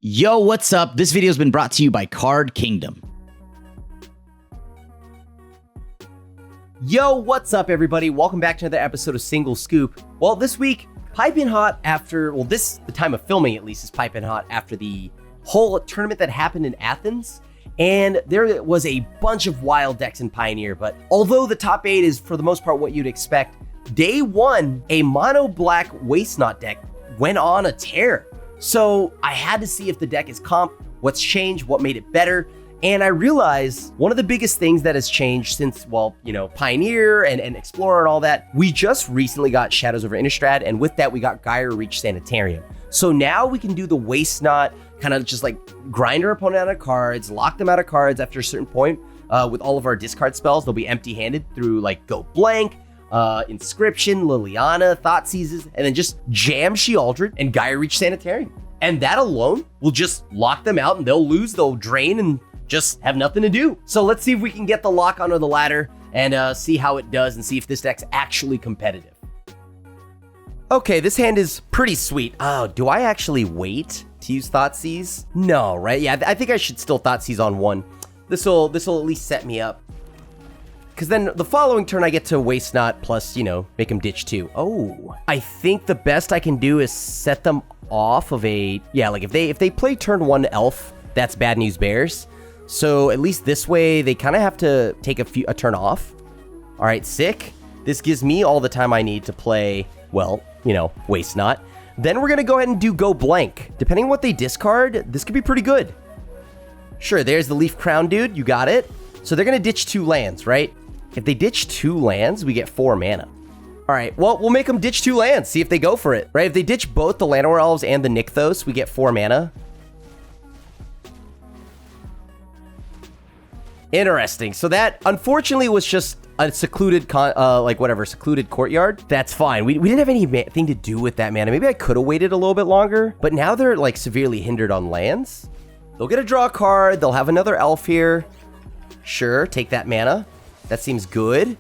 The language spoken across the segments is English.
Yo, what's up? This video has been brought to you by Card Kingdom. Yo, what's up, everybody? Welcome back to another episode of Single Scoop. Well, this week, piping hot after, the time of filming at least is piping hot after the whole tournament that happened in Athens. And there was a bunch of wild decks in Pioneer, but although the top 8 is for the most part what you'd expect, day 1, a mono black Waste Not deck went on a tear. So I had to see if the deck is comp, what's changed, what made it better. And I realized one of the biggest things that has changed since, Pioneer and Explorer and all that, we just recently got Shadows over Innistrad, and with that, we got Gyre Reach Sanitarium. So now we can do the Waste Not, kind of just like grind our opponent out of cards, lock them out of cards after a certain point. With all of our discard spells, they'll be empty-handed through like Go Blank, Inscription, Liliana, Thought Seizes, and then just jam Shealdred and Gyre Reach Sanitarium. And that alone will just lock them out, and they'll lose, they'll drain, and just have nothing to do. So let's see if we can get the lock under the ladder and see how it does and see if this deck's actually competitive. Okay, this hand is pretty sweet. Oh, do I actually wait to use Thoughtseize? No, right? Yeah, I think I should still Thoughtseize on one. This'll at least set me up. Because then the following turn I get to Waste Not plus, make them ditch 2. Oh, I think the best I can do is set them off of like if they play turn 1 Elf, that's Bad News Bears. So at least this way they kind of have to take a turn off. All right, sick. This gives me all the time I need to play, Waste Not. Then we're going to go ahead and do Go Blank. Depending on what they discard, this could be pretty good. Sure, there's the Leaf Crown dude. You got it. So they're going to ditch 2 lands, right? If they ditch 2 lands, we get 4 mana. All right, well, we'll make them ditch 2 lands, see if they go for it, right? If they ditch both the Llanowar Elves and the Nykthos, we get 4 mana. Interesting. So that, unfortunately, was just a secluded, secluded courtyard. That's fine. We didn't have anything to do with that mana. Maybe I could have waited a little bit longer, but now they're, severely hindered on lands. They'll get a draw card. They'll have another elf here. Sure, take that mana. That seems good.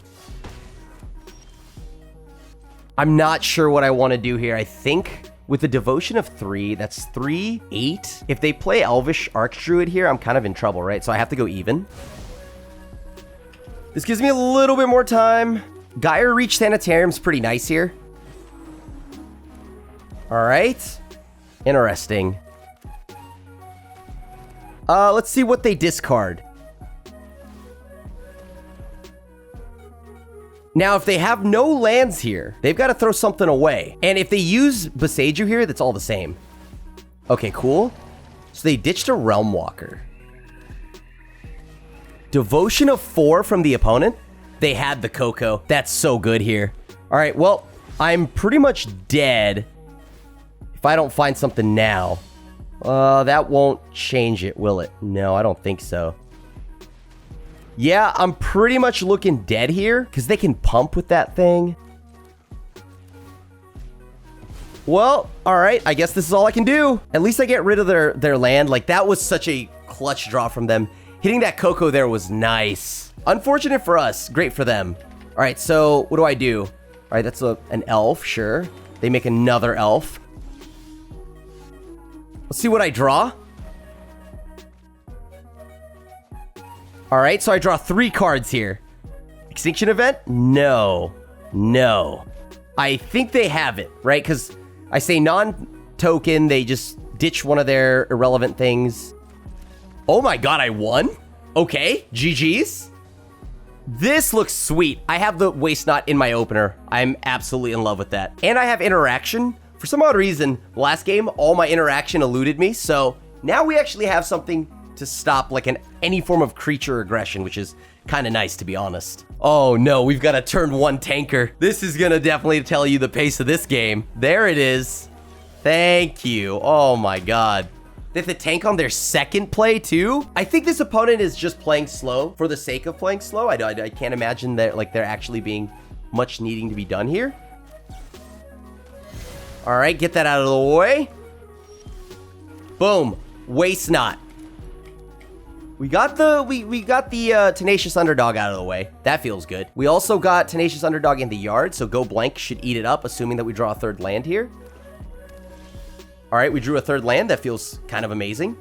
I'm not sure what I want to do here. I think with the Devotion of 3, that's 3, 8. If they play Elvish Archdruid here, I'm kind of in trouble, right? So I have to go even. This gives me a little bit more time. Gyre Reach Sanitarium's pretty nice here. All right. Interesting. Let's see what they discard. Now, if they have no lands here, they've got to throw something away. And if they use Boseiju here, that's all the same. Okay, cool. So they ditched a Realm Walker. Devotion of 4 from the opponent. They had the Coco. That's so good here. All right, well, I'm pretty much dead if I don't find something now. That won't change it, will it? No, I don't think so. Yeah, I'm pretty much looking dead here because they can pump with that thing. Well, all right, I guess this is all I can do. At least I get rid of their land. That was such a clutch draw from them. Hitting that Coco there was nice. Unfortunate for us, great for them. All right, so what do I do? All right, that's an elf, sure. They make another elf. Let's see what I draw. All right, so I draw 3 cards here. Extinction Event? No. I think they have it, right? Because I say non-token, they just ditch one of their irrelevant things. Oh my god, I won? Okay, GG's. This looks sweet. I have the Waste Not in my opener. I'm absolutely in love with that. And I have Interaction. For some odd reason, last game, all my Interaction eluded me, so now we actually have something to stop any form of creature aggression, which is kind of nice, to be honest. Oh no, we've got a turn 1 tanker. This is gonna definitely tell you the pace of this game. There it is. Thank you. Oh my god. They have to tank on their second play too? I think this opponent is just playing slow for the sake of playing slow. I can't imagine that there actually being much needing to be done here. All right, get that out of the way. Boom. Waste Not. We got the Tenacious Underdog out of the way. That feels good. We also got Tenacious Underdog in the yard, so Go Blank should eat it up, assuming that we draw a 3rd land here. All right, we drew a third land. That feels kind of amazing.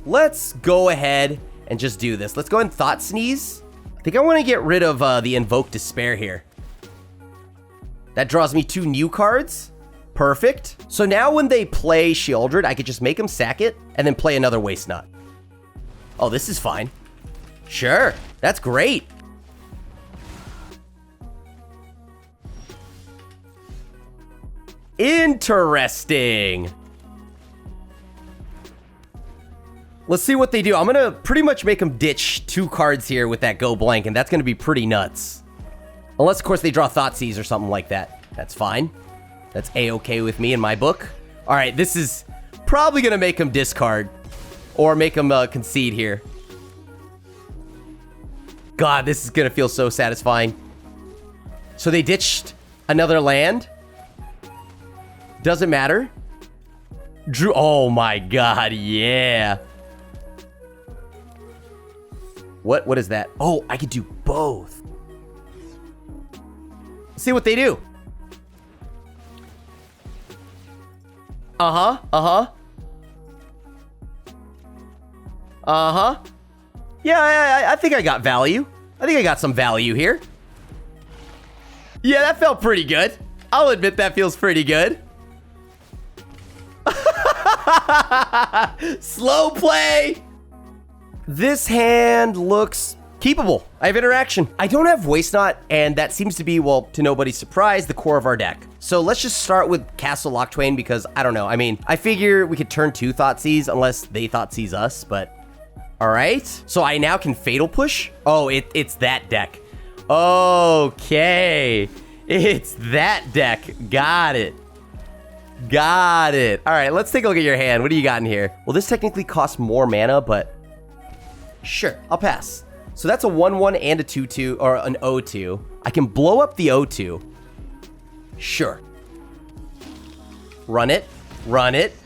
Let's go ahead and just do this. Let's go ahead and Thought Sneeze. I think I want to get rid of the Invoke Despair here. That draws me 2 new cards. Perfect. So now when they play Sheoldred, I could just make them sack it and then play another Waste Not. Oh, this is fine. Sure, that's great. Interesting. Let's see what they do. I'm gonna pretty much make them ditch 2 cards here with that Go Blank, and that's gonna be pretty nuts. Unless, of course, they draw Thoughtseize or something like that. That's fine. That's A-okay with me in my book. All right, this is probably gonna make them discard or make them concede here. God, this is gonna feel so satisfying. So they ditched another land. Doesn't matter. Drew, oh my God, yeah. What is that? Oh, I could do both. Let's see what they do. Uh-huh. Yeah, I think I got value. I think I got some value here. Yeah, that felt pretty good. I'll admit that feels pretty good. Slow play. This hand looks keepable. I have interaction. I don't have Waste Not, and that seems to be, well, to nobody's surprise, the core of our deck. So let's just start with Castle Locktwain because, I don't know. I mean, I figure we could turn 2 Thoughtseize unless they Thoughtseize us, but all right. So I now can Fatal Push. Oh, it's that deck. Okay. It's that deck. Got it. Got it. All right, let's take a look at your hand. What do you got in here? Well, this technically costs more mana, but sure, I'll pass. So that's a 1/1 and a 2/2, or an 0/2. I can blow up the 0/2. Sure. Run it. Run it.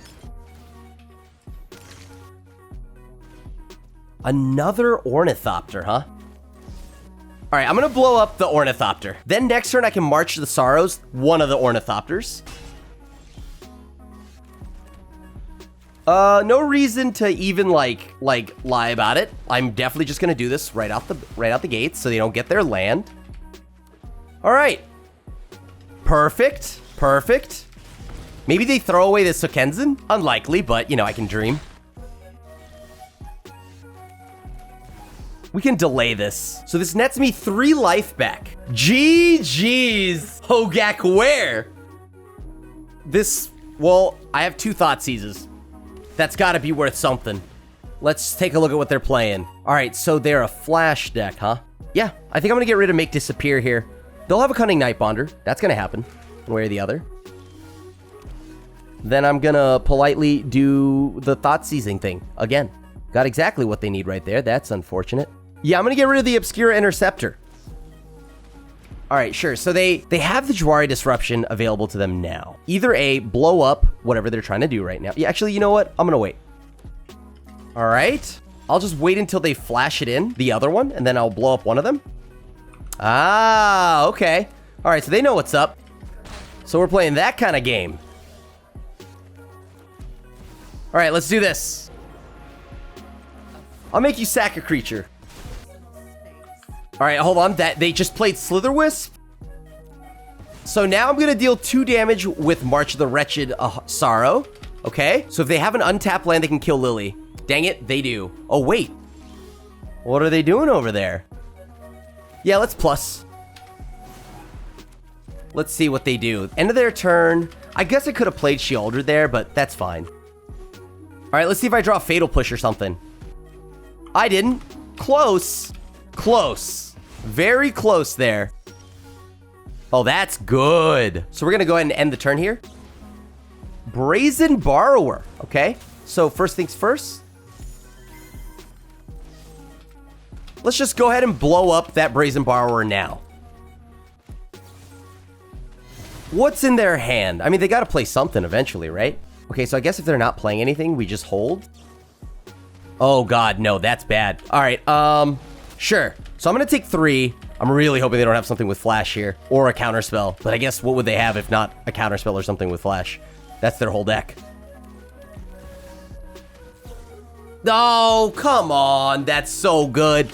Another Ornithopter, huh? All right, I'm gonna blow up the Ornithopter. Then next turn, I can March the Sorrows, one of the Ornithopters. No reason to even like lie about it. I'm definitely just gonna do this right out the gates so they don't get their land. All right. Perfect. Perfect. Maybe they throw away the Sokenzin? Unlikely, but you know, I can dream. We can delay this. So this nets me 3 life back. GG's. Hogak where? This, well, I have 2 Thoughtseizes. That's gotta be worth something. Let's take a look at what they're playing. All right, so they're a flash deck, huh? Yeah, I think I'm gonna get rid of Make Disappear here. They'll have a Cunning Nightbonder. That's gonna happen, one way or the other. Then I'm gonna politely do the Thoughtseizing thing again. Got exactly what they need right there. That's unfortunate. Yeah, I'm gonna get rid of the Obscura Interceptor. All right, sure. So they have the Jwari Disruption available to them now. Either A, blow up whatever they're trying to do right now. Yeah, actually, you know what? I'm gonna wait. All right. I'll just wait until they flash it in, the other one, and then I'll blow up one of them. Ah, okay. All right, so they know what's up. So we're playing that kind of game. All right, let's do this. I'll make you sack a creature. All right, hold on. They just played Slitherwisp. So now I'm going to deal 2 damage with March the Wretched Sorrow. Okay, so if they have an untapped land, they can kill Lily. Dang it, they do. Oh, wait. What are they doing over there? Yeah, let's plus. Let's see what they do. End of their turn. I guess I could have played Sheoldred there, but that's fine. All right, let's see if I draw Fatal Push or something. I didn't. Close. Close. Very close there. Oh, that's good. So we're going to go ahead and end the turn here. Brazen Borrower. Okay. So first things first. Let's just go ahead and blow up that Brazen Borrower now. What's in their hand? I mean, they got to play something eventually, right? Okay, so I guess if they're not playing anything, we just hold. Oh, God, no, that's bad. All right, sure. So I'm going to take 3. I'm really hoping they don't have something with Flash here or a counterspell. But I guess what would they have if not a counterspell or something with Flash? That's their whole deck. Oh, come on. That's so good.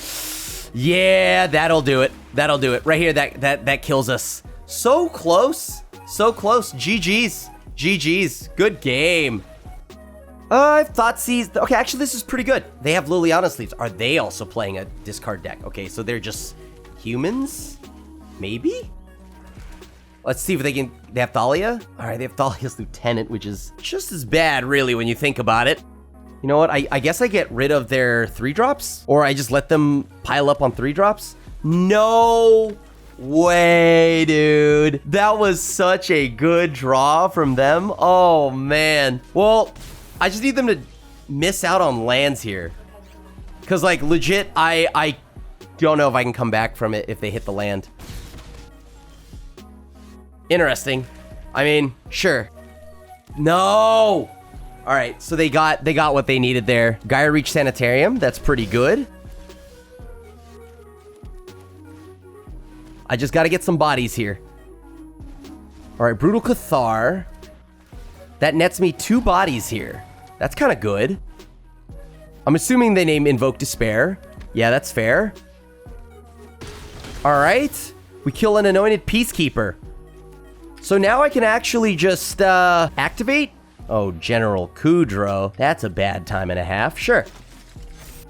Yeah, that'll do it. That'll do it. Right here, that kills us. So close. So close. GG's. GG's. Good game. I've Thoughtseize. Okay, actually, this is pretty good. They have Liliana sleeves. Are they also playing a discard deck? Okay, so they're just humans? Maybe? Let's see if they have Thalia. All right, they have Thalia's Lieutenant, which is just as bad, really, when you think about it. You know what? I guess I get rid of their 3-drops, or I just let them pile up on 3-drops. No way, dude. That was such a good draw from them. Oh, man. Well, I just need them to miss out on lands here. Because, like, legit, I don't know if I can come back from it if they hit the land. Interesting. I mean, sure. No! Alright, so they got what they needed there. Gaia Reach Sanitarium, that's pretty good. I just gotta get some bodies here. Alright, Brutal Cathar. That nets me 2 bodies here. That's kind of good. I'm assuming they name Invoke Despair. Yeah, that's fair. Alright. We kill an Anointed Peacekeeper. So now I can actually just activate? Oh, General Kudro. That's a bad time and a half. Sure.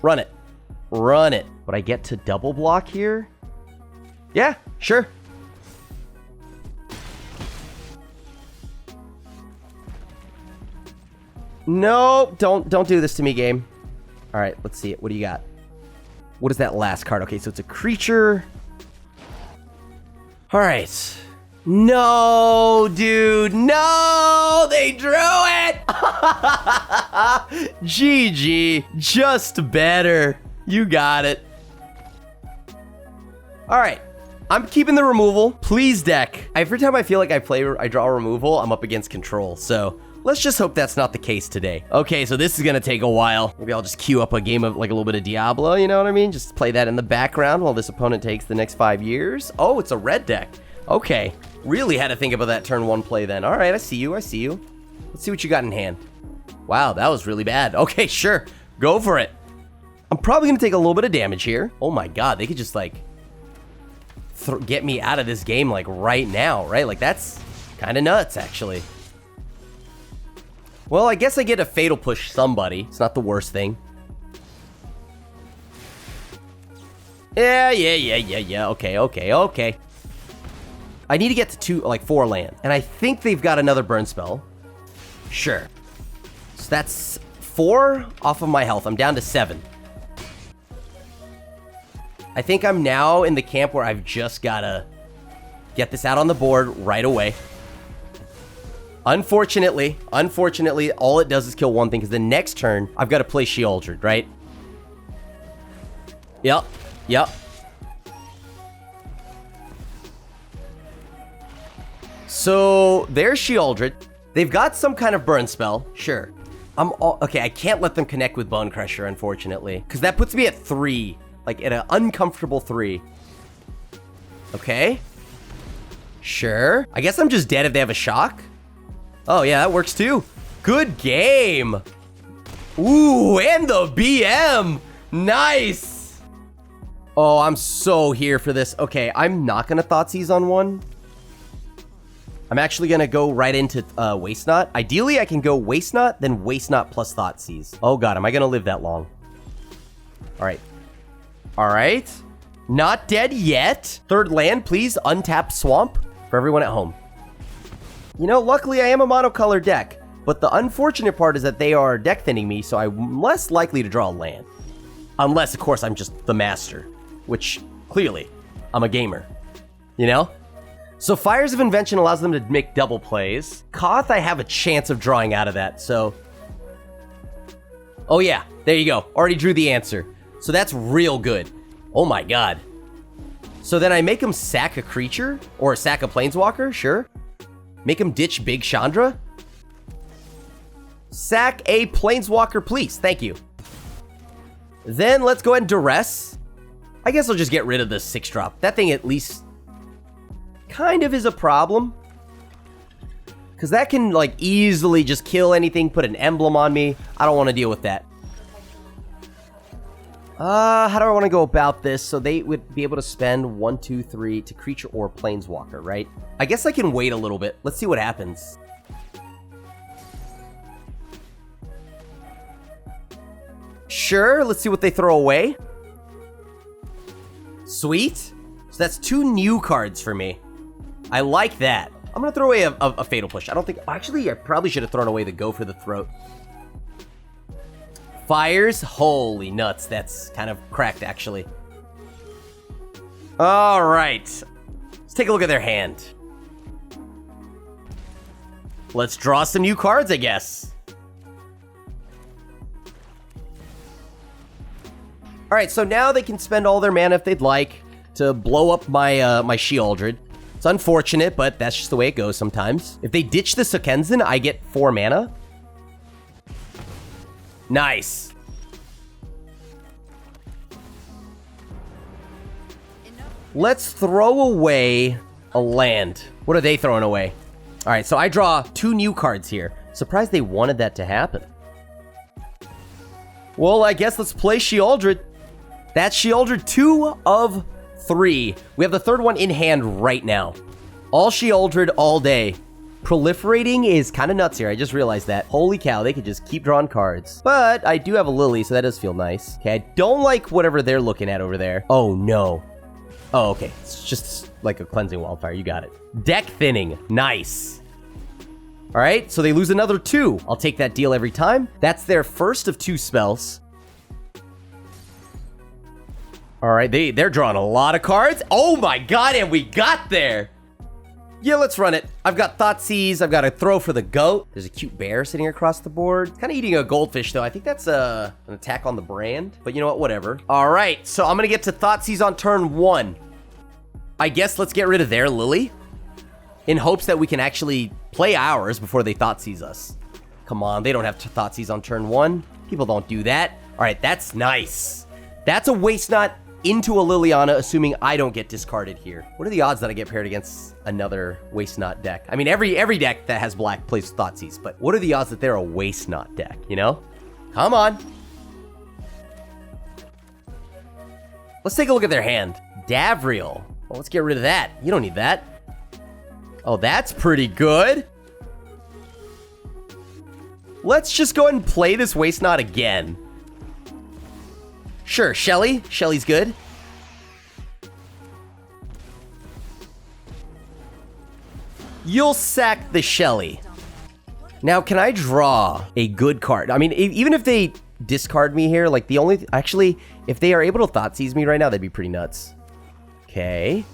Run it. Run it. Would I get to double block here? Yeah, sure. No, don't do this to me, game. All right, let's see it. What do you got? What is that last card? Okay, so it's a creature. All right. No, dude. No, they drew it. GG. Just better. You got it. All right. I'm keeping the removal. Please, deck. Every time I feel like I draw removal, I'm up against control. So let's just hope that's not the case today. Okay, so this is going to take a while. Maybe I'll just queue up a game of like a little bit of Diablo, you know what I mean? Just play that in the background while this opponent takes the next 5 years. Oh, it's a red deck. Okay. Really had to think about that turn 1 play then. All right, I see you. I see you. Let's see what you got in hand. Wow, that was really bad. Okay, sure. Go for it. I'm probably going to take a little bit of damage here. Oh my god, they could just like get me out of this game like right now, right? Like that's kind of nuts, actually. Well, I guess I get a Fatal Push somebody. It's not the worst thing. Yeah. Okay. I need to get to 4 land. And I think they've got another burn spell. Sure. So that's 4 off of my health. I'm down to 7. I think I'm now in the camp where I've just gotta get this out on the board right away. Unfortunately, all it does is kill one thing, because the next turn, I've got to play Sheoldred, right? Yep. So, there's Sheoldred. They've got some kind of burn spell, sure. Okay, I can't let them connect with Bone Crusher, unfortunately, because that puts me at 3, like at an uncomfortable 3. Okay. Sure. I guess I'm just dead if they have a shock. Oh, yeah, that works too. Good game. Ooh, and the BM. Nice. Oh, I'm so here for this. Okay, I'm not going to Thoughtseize on 1. I'm actually going to go right into Waste Not. Ideally, I can go Waste Not, then Waste Not plus Thoughtseize. Oh, God, am I going to live that long? All right. Not dead yet. 3rd land, please. Untap Swamp for everyone at home. You know, luckily I am a monocolor deck, but the unfortunate part is that they are deck thinning me, so I'm less likely to draw a land. Unless, of course, I'm just the master, which, clearly, I'm a gamer. You know? So Fires of Invention allows them to make double plays. Koth, I have a chance of drawing out of that, so... Oh yeah, there you go. Already drew the answer. So that's real good. Oh my god. So then I make him sack a creature? Or sack a planeswalker? Sure. Make him ditch Big Chandra? Sack a planeswalker, please. Thank you. Then let's go ahead and Duress. I guess I'll just get rid of the 6-drop. That thing at least kind of is a problem. Because that can like easily just kill anything, put an emblem on me. I don't want to deal with that. How do I want to go about this? So they would be able to spend 1, 2, 3 to creature or planeswalker, right? I guess I can wait a little bit. Let's see what happens. Sure, let's see what they throw away. Sweet. So that's 2 new cards for me. I like that. I'm going to throw away a Fatal Push. I don't think... Actually, I probably should have thrown away the Go for the Throat. Fires? Holy nuts. That's kind of cracked, actually. All right. Let's take a look at their hand. Let's draw some new cards, I guess. All right, so now they can spend all their mana if they'd like to blow up my my Sheoldred. It's unfortunate, but that's just the way it goes sometimes. If they ditch the Sokenzin, I get 4 mana. Nice. Let's throw away a land. What are they throwing away? All right, so I draw 2 new cards here. Surprised they wanted that to happen. Well, I guess let's play Sheoldred. That's Sheoldred 2 of 3. We have the 3rd one in hand right now. All Sheoldred all day. Proliferating is kind of nuts here. I just realized that. Holy cow, they could just keep drawing cards. But I do have a Lily, so that does feel nice. Okay, I don't like whatever they're looking at over there. Oh, no. Oh, okay. It's just like a Cleansing Wildfire. You got it. Deck thinning. Nice. All right, so they lose another 2. I'll take that deal every time. That's their first of 2 spells. All right, they're drawing a lot of cards. Oh my god, and we got there. Yeah, let's run it. I've got Thoughtseize. I've got a throw for the goat. There's a cute bear sitting across the board. Kind of eating a goldfish, though. I think that's an attack on the brand. But you know what? Whatever. All right, so I'm going to get to Thoughtseize on turn 1. I guess let's get rid of their Lily in hopes that we can actually play ours before they Thoughtseize us. Come on, they don't have to Thoughtseize on turn 1. People don't do that. All right, that's nice. That's a Waste Not into a Liliana, assuming I don't get discarded here. What are the odds that I get paired against another Waste Not deck? I mean, every deck that has black plays Thoughtseize, but what are the odds that they're a Waste Not deck, you know? Come on. Let's take a look at their hand. Davriel. Well, let's get rid of that. You don't need that. Oh, that's pretty good. Let's just go ahead and play this Waste Not again. Sure, Shelly. Shelly's good. You'll sack the Shelly. Now, can I draw a good card? I mean, even if they discard me here, like the only... Actually, if they are able to Thoughtseize me right now, that'd be pretty nuts. Okay.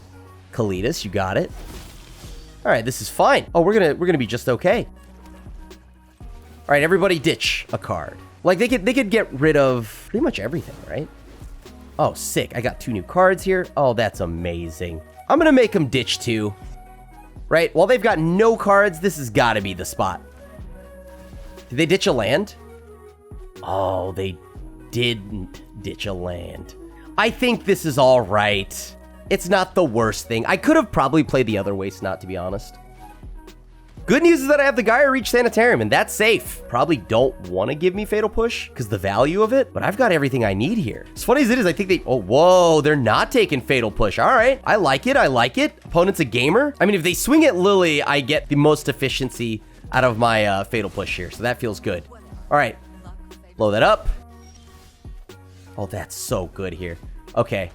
Kalitas, you got it. All right, this is fine. Oh, we're gonna be just okay. All right, everybody ditch a card. Like, they could get rid of pretty much everything, right? Oh, sick. I got 2 new cards here. Oh, that's amazing. I'm going to make them ditch 2. Right? While they've got no cards, this has got to be the spot. Did they ditch a land? Oh, they didn't ditch a land. I think this is all right. It's not the worst thing. I could have probably played the other Waste Not, to be honest. Good news is that I have the Gaia Reach Sanitarium, and that's safe. Probably don't want to give me Fatal Push because the value of it, but I've got everything I need here. As funny as it is, I think they... Oh, whoa, they're not taking Fatal Push. All right, I like it. I like it. Opponent's a gamer. I mean, if they swing at Lily, I get the most efficiency out of my Fatal Push here, so that feels good. All right, blow that up. Oh, that's so good here. Okay.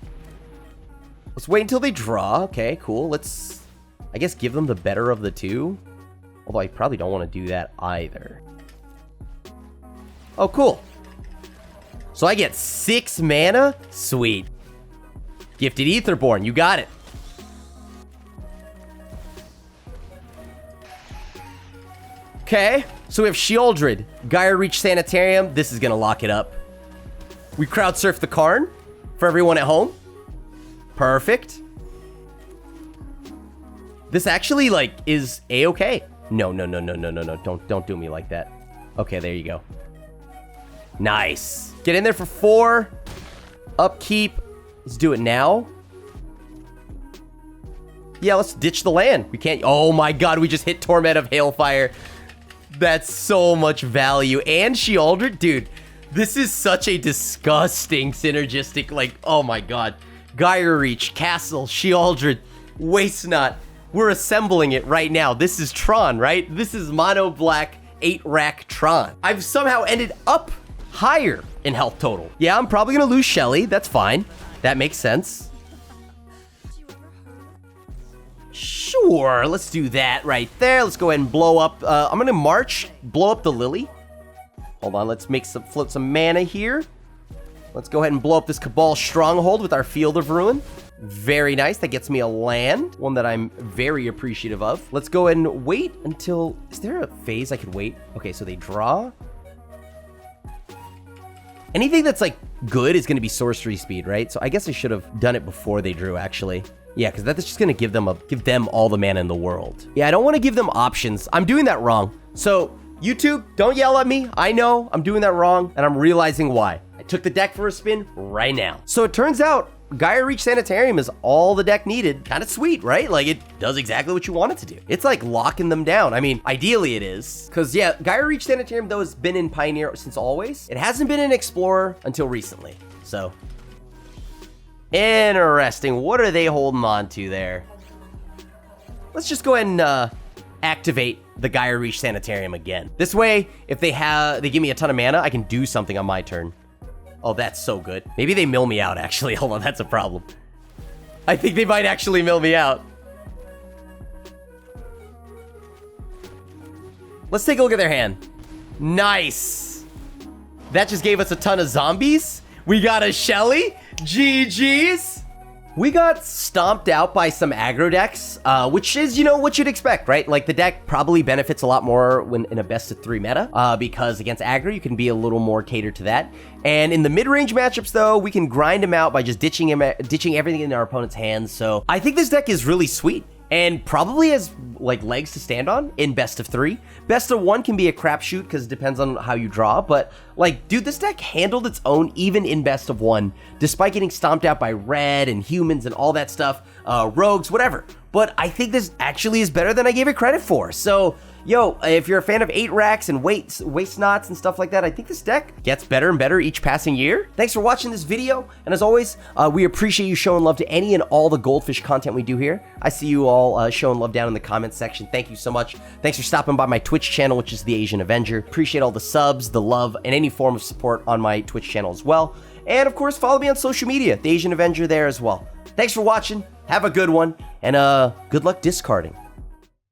Let's wait until they draw. Okay, cool. Let's, I guess, give them the better of the 2. Although I probably don't want to do that either. Oh, cool. So I get 6 mana? Sweet. Gifted Aetherborn, you got it. Okay, so we have Sheoldred, Gaia Reach Sanitarium. This is going to lock it up. We crowd surf the Karn for everyone at home. Perfect. This actually, like, is A-okay. No. Don't do me like that. Okay, there you go. Nice. Get in there for 4. Upkeep. Let's do it now. Yeah, let's ditch the land. We can't... Oh my god, we just hit Torment of Hailfire. That's so much value. And Sheoldred, dude. This is such a disgusting synergistic, like, oh my god. Gyre Reach, Castle, Shealdred, Waste Not. We're assembling it right now. This is Tron, right? This is mono black 8-rack Tron. I've somehow ended up higher in health total. Yeah, I'm probably gonna lose Shelly. That's fine. That makes sense. Sure, let's do that right there. Let's go ahead and blow up. I'm gonna march, blow up the Lily. Hold on, let's make float some mana here. Let's go ahead and blow up this Cabal Stronghold with our Field of Ruin. Very nice. That gets me a land, one that I'm very appreciative of. Let's go ahead and wait until... Is there a phase I could wait? Okay, so they draw. Anything that's, like, good is going to be sorcery speed, right? So I guess I should have done it before they drew, actually. Yeah, because that's just going to give them all the mana in the world. Yeah, I don't want to give them options. I'm doing that wrong. So, YouTube, don't yell at me. I know I'm doing that wrong, and I'm realizing why. I took the deck for a spin right now. So it turns out Gyre Reach Sanitarium is all the deck needed. Kind of sweet, right? Like, it does exactly what you want it to do. It's like locking them down. I mean, ideally it is. Because, yeah, Gyre Reach Sanitarium, though, has been in Pioneer since always. It hasn't been in Explorer until recently. So, interesting. What are they holding on to there? Let's just go ahead and activate the Gyre Reach Sanitarium again. This way, if they give me a ton of mana, I can do something on my turn. Oh, that's so good. Maybe they mill me out, actually. Hold on, that's a problem. I think they might actually mill me out. Let's take a look at their hand. Nice. That just gave us a ton of zombies. We got a Shelly. GG's. We got stomped out by some aggro decks, which is, you know, what you'd expect, right? Like, the deck probably benefits a lot more when in a best of 3 meta, because against aggro, you can be a little more catered to that. And in the mid-range matchups, though, we can grind him out by just ditching everything in our opponent's hands. So I think this deck is really sweet and probably has, like, legs to stand on in best of 3. Best of 1 can be a crapshoot because it depends on how you draw, but, like, dude, this deck handled its own even in best of 1, despite getting stomped out by red and humans and all that stuff, rogues, whatever. But I think this actually is better than I gave it credit for. So, yo, if you're a fan of 8 racks and waste knots and stuff like that, I think this deck gets better and better each passing year. Thanks for watching this video, and as always, we appreciate you showing love to any and all the Goldfish content we do here. I see you all showing love down in the comments section. Thank you so much. Thanks for stopping by my Twitch channel, which is The Asian Avenger. Appreciate all the subs, the love, and any form of support on my Twitch channel as well. And of course, follow me on social media, The Asian Avenger there as well. Thanks for watching. Have a good one, and good luck discarding.